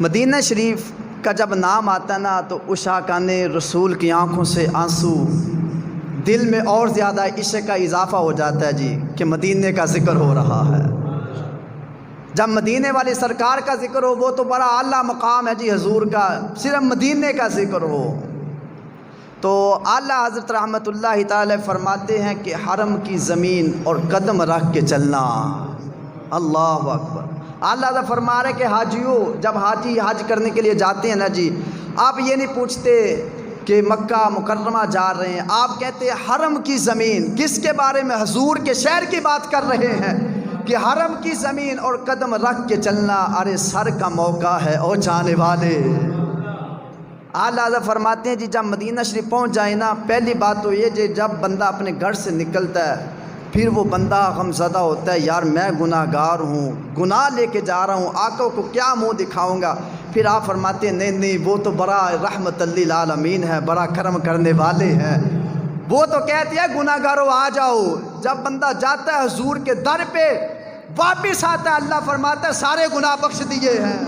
مدینہ شریف کا جب نام آتا نا تو عشاقان رسول کی آنکھوں سے آنسو، دل میں اور زیادہ عشق کا اضافہ ہو جاتا ہے جی کہ مدینے کا ذکر ہو رہا ہے۔ جب مدینے والی سرکار کا ذکر ہو وہ تو بڑا اعلیٰ مقام ہے جی حضور کا، صرف مدینے کا ذکر ہو تو اعلیٰ حضرت رحمۃ اللہ تعالی فرماتے ہیں کہ حرم کی زمین اور قدم رکھ کے چلنا۔ اللہ اکبر۔ اعلیٰ حضرت فرما رہے کہ حاجیوں، جب حاجی حج کرنے کے لیے جاتے ہیں نا جی، آپ یہ نہیں پوچھتے کہ مکہ مکرمہ جا رہے ہیں، آپ کہتے ہیں حرم کی زمین۔ کس کے بارے میں؟ حضور کے شہر کی بات کر رہے ہیں کہ حرم کی زمین اور قدم رکھ کے چلنا، ارے سر کا موقع ہے او جانے والے۔ اعلیٰ حضرت فرماتے ہیں جی جب مدینہ شریف پہنچ جائے نا، پہلی بات تو یہ جی جب بندہ اپنے گھر سے نکلتا ہے پھر وہ بندہ غمزدہ ہوتا ہے، یار میں گناہ گار ہوں، گناہ لے کے جا رہا ہوں، آقا کو کیا منہ دکھاؤں گا۔ پھر آپ فرماتے ہیں نہیں وہ تو بڑا رحمت للعالمین ہے، بڑا کرم کرنے والے ہیں، وہ تو کہتے ہیں گناہ گاروں آ جاؤ۔ جب بندہ جاتا ہے حضور کے در پہ واپس آتا ہے، اللہ فرماتا ہے سارے گناہ بخش دیے ہیں۔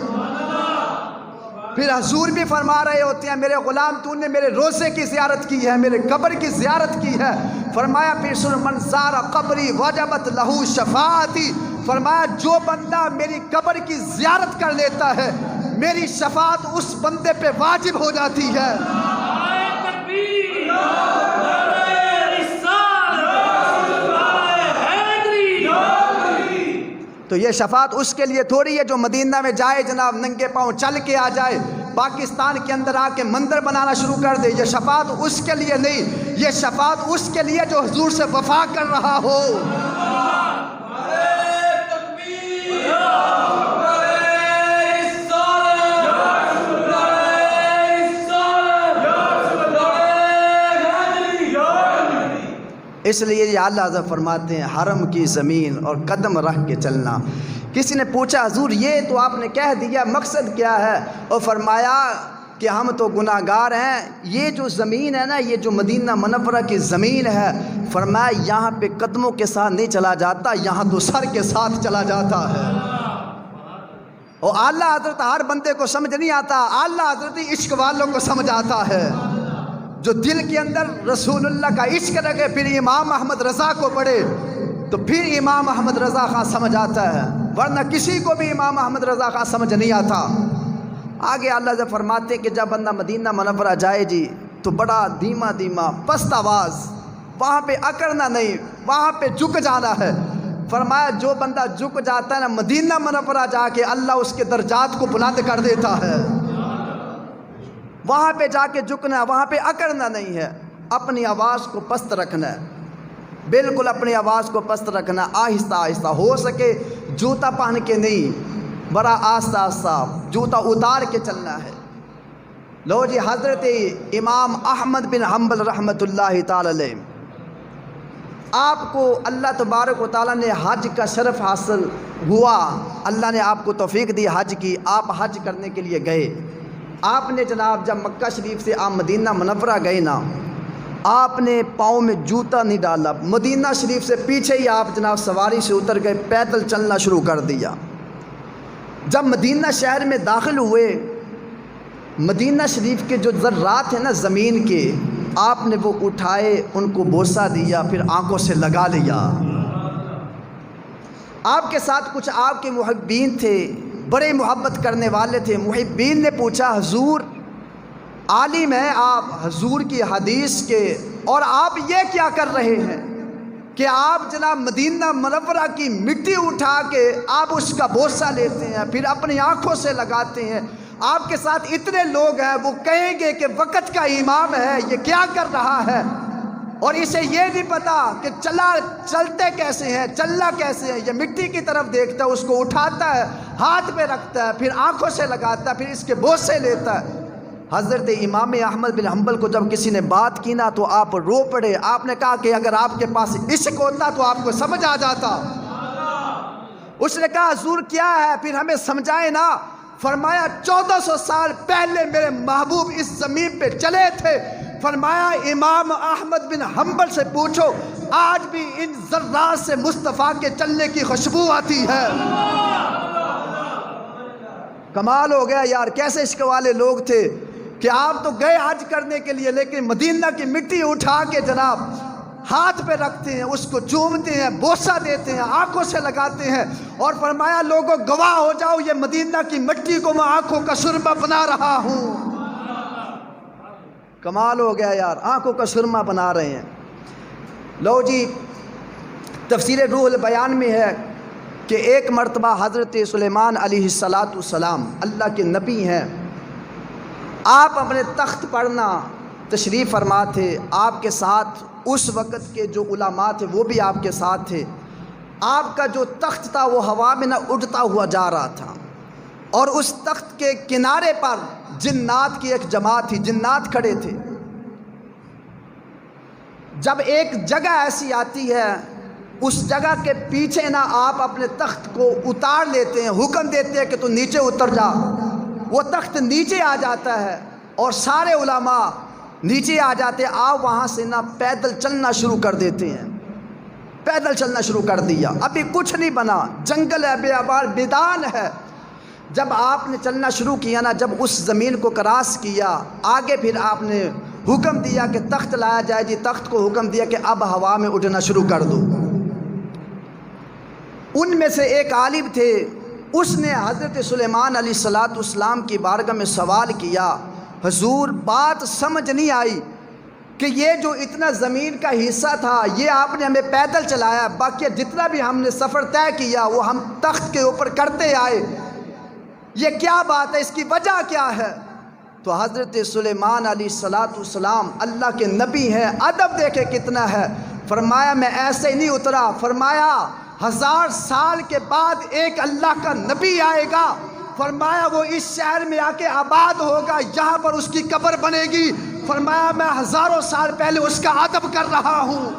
پھر حضور بھی فرما رہے ہوتے ہیں میرے غلام تو نے میرے روزے کی زیارت کی ہے، میرے قبر کی زیارت کی ہے۔ فرمایا پھر سن من زار قبری وجبت لہو شفاعتی، فرمایا جو بندہ میری قبر کی زیارت کر لیتا ہے میری شفاعت اس بندے پہ واجب ہو جاتی ہے۔ تو یہ شفاعت اس کے لیے تھوڑی ہے جو مدینہ میں جائے جناب ننگے پاؤں چل کے آ جائے، پاکستان کے اندر آ کے مندر بنانا شروع کر دے، یہ شفاعت اس کے لیے نہیں، یہ شفاعت اس کے لیے جو حضور سے وفا کر رہا ہو۔ اس لیے یہ اعلیٰ حضرت فرماتے ہیں حرم کی زمین اور قدم رکھ کے چلنا۔ کسی نے پوچھا حضور یہ تو آپ نے کہہ دیا، مقصد کیا ہے؟ اور فرمایا کہ ہم تو گناہ گار ہیں، یہ جو زمین ہے نا، یہ جو مدینہ منورہ کی زمین ہے، فرمایا یہاں پہ قدموں کے ساتھ نہیں چلا جاتا، یہاں تو سر کے ساتھ چلا جاتا ہے۔ اور اعلیٰ حضرت ہر بندے کو سمجھ نہیں آتا، اعلیٰ حضرت عشق والوں کو سمجھ آتا ہے، جو دل کے اندر رسول اللہ کا عشق رکھے، پھر امام احمد رضا کو پڑھے تو پھر امام احمد رضا خان سمجھ آتا ہے، ورنہ کسی کو بھی امام احمد رضا خان سمجھ نہیں آتا۔ آگے اللہ سے فرماتے کہ جب بندہ مدینہ منورہ جائے جی تو بڑا دھیما دھیما پست آواز، وہاں پہ اکڑنا نہیں، وہاں پہ جھک جانا ہے۔ فرمایا جو بندہ جھک جاتا ہے نا مدینہ منورہ جا کے اللہ اس کے درجات کو بلند کر دیتا ہے۔ وہاں پہ جا کے جھکنا، وہاں پہ اکڑنا نہیں ہے، اپنی آواز کو پست رکھنا ہے، بالکل اپنی آواز کو پست رکھنا، آہستہ آہستہ، ہو سکے جوتا پہن کے نہیں، بڑا آہستہ آہستہ جوتا اتار کے چلنا ہے۔ لو جی حضرت امام احمد بن حنبل رحمۃ اللہ تعالی علیہ، آپ کو اللہ تبارک و تعالیٰ نے حج کا شرف حاصل ہوا، اللہ نے آپ کو توفیق دی حج کی، آپ حج کرنے کے لیے گئے۔ آپ نے جناب جب مکہ شریف سے آپ مدینہ منورہ گئے نا، آپ نے پاؤں میں جوتا نہیں ڈالا، مدینہ شریف سے پیچھے ہی آپ جناب سواری سے اتر گئے، پیدل چلنا شروع کر دیا۔ جب مدینہ شہر میں داخل ہوئے، مدینہ شریف کے جو ذرات ہیں نا زمین کے، آپ نے وہ اٹھائے، ان کو بوسہ دیا، پھر آنکھوں سے لگا لیا۔ آپ کے ساتھ کچھ آپ کے محبین تھے، بڑے محبت کرنے والے تھے، محبین نے پوچھا حضور عالم ہیں آپ حضور کی حدیث کے، اور آپ یہ کیا کر رہے ہیں کہ آپ جناب مدینہ منورہ کی مٹی اٹھا کے آپ اس کا بوسہ لیتے ہیں، پھر اپنی آنکھوں سے لگاتے ہیں، آپ کے ساتھ اتنے لوگ ہیں، وہ کہیں گے کہ وقت کا امام ہے، یہ کیا کر رہا ہے؟ اور اسے یہ نہیں پتا کہ چلتے کیسے ہیں، چلنا کیسے ہے، یہ مٹی کی طرف دیکھتا ہے، اس کو اٹھاتا ہے، ہاتھ پہ رکھتا ہے، پھر آنکھوں سے لگاتا ہے، پھر اس کے بوسے لیتا ہے۔ حضرت امام احمد بن حنبل کو جب کسی نے بات کی نا تو آپ رو پڑے، آپ نے کہا کہ اگر آپ کے پاس عشق ہوتا تو آپ کو سمجھ آ جاتا۔ اس نے کہا حضور کیا ہے، پھر ہمیں سمجھائے نا۔ فرمایا 1400 سال پہلے میرے محبوب اس زمین پہ چلے تھے، فرمایا امام احمد بن حنبل سے پوچھو آج بھی ان ذرات سے مصطفیٰ کے چلنے کی خوشبو آتی ہے۔ کمال ہو گیا یار، کیسے عشق والے لوگ تھے کہ آپ تو گئے حج کرنے کے لیے، لیکن مدینہ کی مٹی اٹھا کے جناب ہاتھ پہ رکھتے ہیں، اس کو چومتے ہیں، بوسہ دیتے ہیں، آنکھوں سے لگاتے ہیں، اور فرمایا لوگوں گواہ ہو جاؤ یہ مدینہ کی مٹی کو میں آنکھوں کا سرما بنا رہا ہوں۔ کمال ہو گیا یار، آنکھوں کا سرما بنا رہے ہیں۔ لو جی، تفسیر روح البیان میں ہے کہ ایک مرتبہ حضرت سلیمان علیہ السلام اللہ کے نبی ہیں، آپ اپنے تخت پر نہ تشریف فرما تھے، آپ کے ساتھ اس وقت کے جو علماء تھے وہ بھی آپ کے ساتھ تھے، آپ کا جو تخت تھا وہ ہوا میں نہ اڑتا ہوا جا رہا تھا، اور اس تخت کے کنارے پر جنات کی ایک جماعت تھی، جنات کھڑے تھے۔ جب ایک جگہ ایسی آتی ہے اس جگہ کے پیچھے نہ آپ اپنے تخت کو اتار لیتے ہیں، حکم دیتے ہیں کہ تو نیچے اتر جا، وہ تخت نیچے آ جاتا ہے اور سارے علماء نیچے آ جاتے ہیں، آپ وہاں سے نہ پیدل چلنا شروع کر دیتے ہیں۔ پیدل چلنا شروع کر دیا، ابھی کچھ نہیں بنا، جنگل ہے، بیابان میدان ہے۔ جب آپ نے چلنا شروع کیا نا، جب اس زمین کو کراس کیا، آگے پھر آپ نے حکم دیا کہ تخت لایا جائے جی، تخت کو حکم دیا کہ اب ہوا میں اڑنا شروع کر دو۔ ان میں سے ایک عالم تھے، اس نے حضرت سلیمان علیہ السلام کی بارگاہ میں سوال کیا، حضور بات سمجھ نہیں آئی کہ یہ جو اتنا زمین کا حصہ تھا یہ آپ نے ہمیں پیدل چلایا، باقی جتنا بھی ہم نے سفر طے کیا وہ ہم تخت کے اوپر کرتے آئے، یہ کیا بات ہے، اس کی وجہ کیا ہے؟ تو حضرت سلیمان علیہ السلام اللہ کے نبی ہیں، ادب دیکھے کتنا ہے، فرمایا میں ایسے نہیں اترا، فرمایا 1000 سال کے بعد ایک اللہ کا نبی آئے گا، فرمایا وہ اس شہر میں آ کے آباد ہوگا، یہاں پر اس کی قبر بنے گی، فرمایا میں 1000 سال پہلے اس کا ادب کر رہا ہوں۔